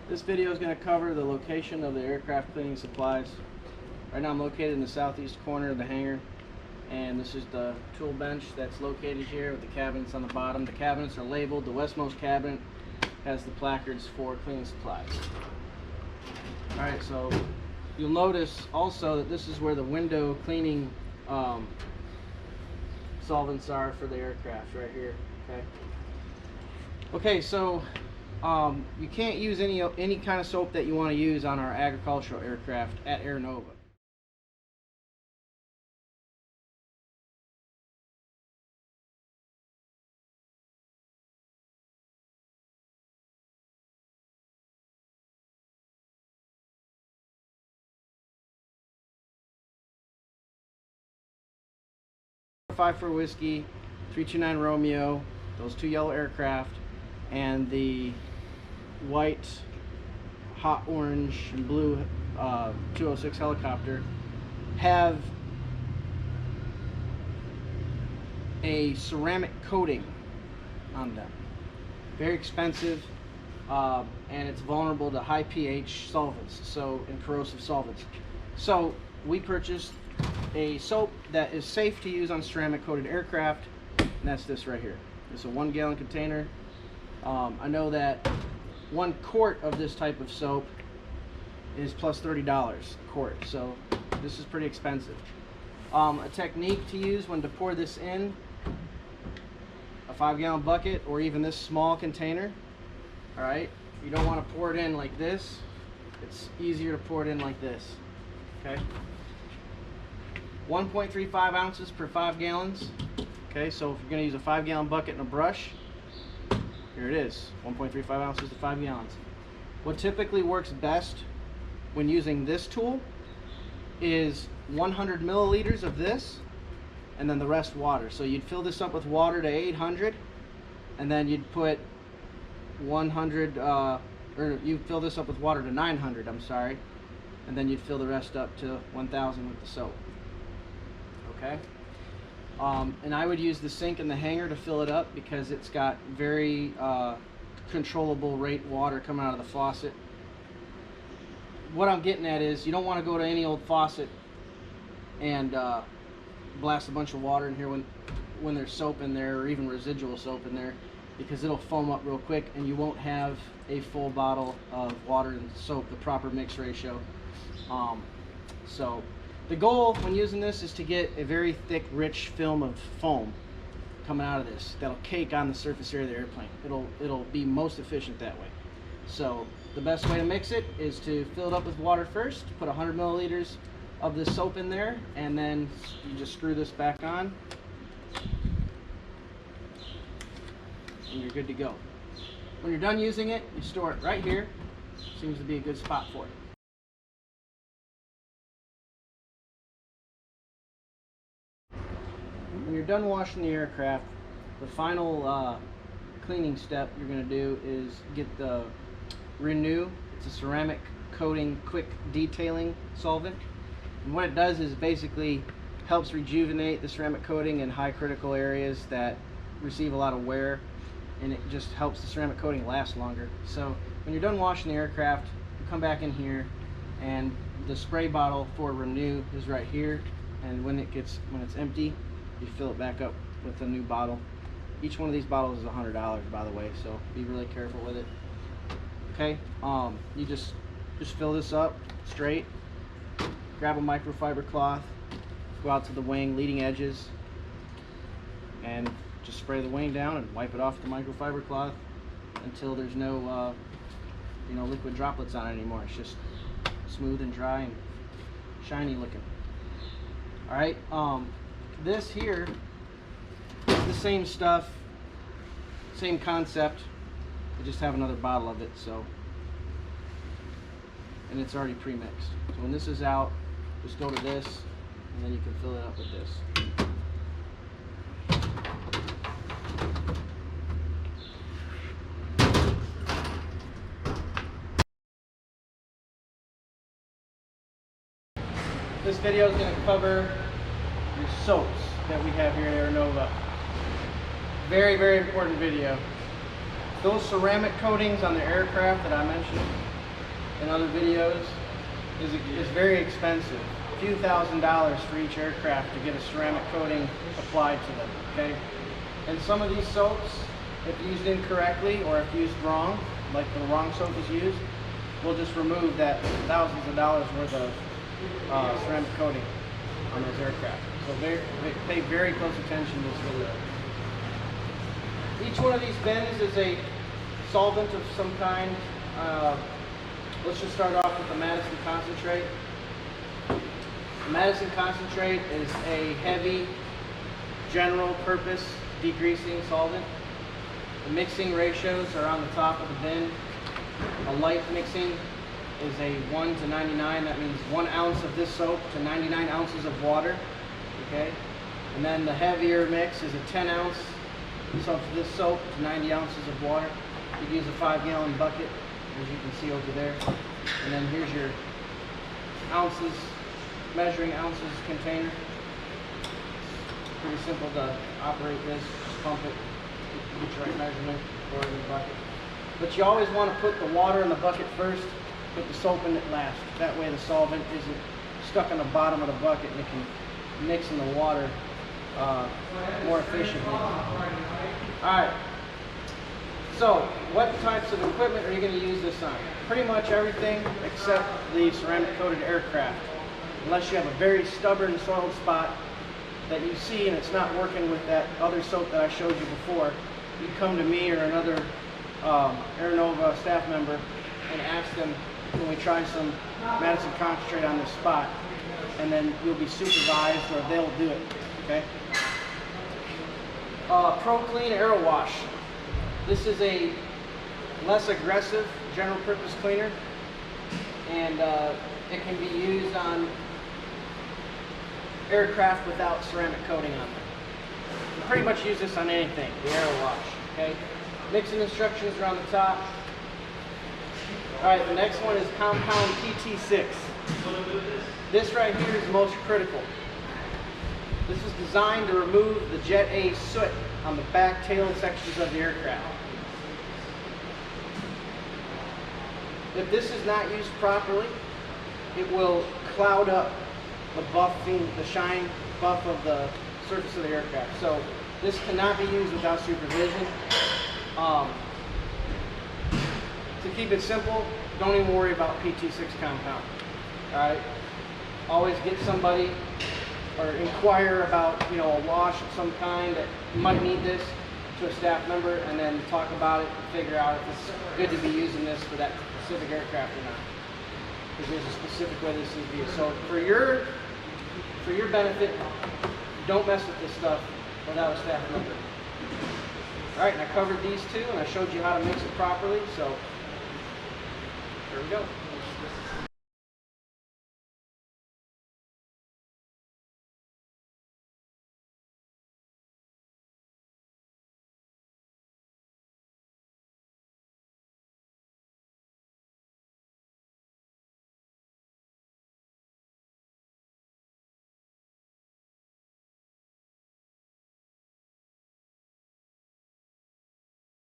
This video is going to cover the location of the aircraft cleaning supplies. Right now I'm located in the southeast corner of the hangar, and this is the tool bench that's located here with the cabinets on the bottom. The cabinets are labeled. The westmost cabinet has the placards for cleaning supplies. Alright, so you'll notice also that this is where the window cleaning solvents are for the aircraft, right here. Okay, so you can't use any kind of soap that you want to use on our agricultural aircraft at Aerinova. Five for whiskey, 329 Romeo, those two yellow aircraft, and the white, hot orange, and blue 206 helicopter have a ceramic coating on them. Very expensive, and it's vulnerable to high pH solvents, and corrosive solvents. So we purchased a soap that is safe to use on ceramic coated aircraft, and that's this right here. It's a 1 gallon container. I know that 1 quart of this type of soap is plus $30 a quart, so this is pretty expensive. A technique to use when to pour this in a 5 gallon bucket or even this small container. Alright, you don't want to pour it in like this. It's easier to pour it in like this. Okay, 1.35 ounces per 5 gallons. Okay, so if you're going to use a 5 gallon bucket and a brush, here it is, 1.35 ounces to 5 gallons. What typically works best when using this tool is 100 milliliters of this and then the rest water. So you'd fill this up with water to 800, and then you'd put 100, or you fill this up with water to 900, I'm sorry, and then you'd fill the rest up to 1000 with the soap. Okay, and I would use the sink in the hangar to fill it up because it's got very controllable rate water coming out of the faucet. What I'm getting at is you don't want to go to any old faucet and blast a bunch of water in here when there's soap in there, or even residual soap in there, because it'll foam up real quick and you won't have a full bottle of water and soap, the proper mix ratio. So the goal when using this is to get a very thick, rich film of foam coming out of this that'll cake on the surface area of the airplane. It'll be most efficient that way. So the best way to mix it is to fill it up with water first, put 100 milliliters of this soap in there, and then you just screw this back on and you're good to go. When you're done using it, you store it right here. Seems to be a good spot for it. When you're done washing the aircraft, the final cleaning step you're going to do is get the Renew. It's a ceramic coating quick detailing solvent, and what it does is basically helps rejuvenate the ceramic coating in high critical areas that receive a lot of wear, and it just helps the ceramic coating last longer. So when you're done washing the aircraft, you come back in here, and the spray bottle for Renew is right here, and when it's empty, you fill it back up with a new bottle. Each one of these bottles is $100, by the way, so be really careful with it. Okay, you just fill this up straight, grab a microfiber cloth, go out to the wing leading edges, and just spray the wing down and wipe it off the microfiber cloth until there's no liquid droplets on it anymore. It's just smooth and dry and shiny looking. Alright, this here is the same stuff, same concept. I just have another bottle of it, and it's already pre-mixed. So when this is out, just go to this, and then you can fill it up with this. This video is going to cover your soaps that we have here at Aerinova. Very, very important video. Those ceramic coatings on the aircraft that I mentioned, in other videos is very expensive. A few $1,000s for each aircraft to get a ceramic coating applied to them, okay? And some of these soaps, if used incorrectly or if used wrong, like the wrong soap is used, will just remove that thousands of dollars worth of ceramic coating on those aircraft. So pay very close attention to this video. Each one of these bins is a solvent of some kind. Let's just start off with the Madison concentrate. The Madison concentrate is a heavy, general purpose degreasing solvent. The mixing ratios are on the top of the bin. A light mixing is a 1 to 99. That means 1 ounce of this soap to 99 ounces of water. Okay, and then the heavier mix is a 10 ounce of this soap to 90 ounces of water. You'd use a 5-gallon bucket, as you can see over there. And then here's your ounces, measuring ounces container. Pretty simple to operate this. Just pump it, get your right measurement, pour it in the bucket. But you always want to put the water in the bucket first, put the soap in it last. That way the solvent isn't stuck on the bottom of the bucket and it can mix in the water more efficiently. Alright, so what types of equipment are you going to use this on? Pretty much everything except the ceramic coated aircraft. Unless you have a very stubborn soiled spot that you see and it's not working with that other soap that I showed you before, you come to me or another Aerinova staff member and ask them, can we try some Madison concentrate on this spot? And then you'll be supervised or they'll do it, okay? Pro Clean Aero Wash. This is a less aggressive general purpose cleaner, and it can be used on aircraft without ceramic coating on them. You can pretty much use this on anything, the Aero Wash, okay? Mixing instructions are on the top. Alright, the next one is Compound PT6. This right here is most critical. This is designed to remove the Jet A soot on the back tail sections of the aircraft. If this is not used properly, it will cloud up the buffing, the shine buff of the surface of the aircraft. So this cannot be used without supervision. To keep it simple, don't even worry about PT6 compound. Alright? Always get somebody or inquire about, you know, a wash of some kind that might need this to a staff member, and then talk about it and figure out if it's good to be using this for that specific aircraft or not. Because there's a specific way this needs to be used. So for your benefit, don't mess with this stuff without a staff member. Alright, and I covered these two and I showed you how to mix it properly, so there we go.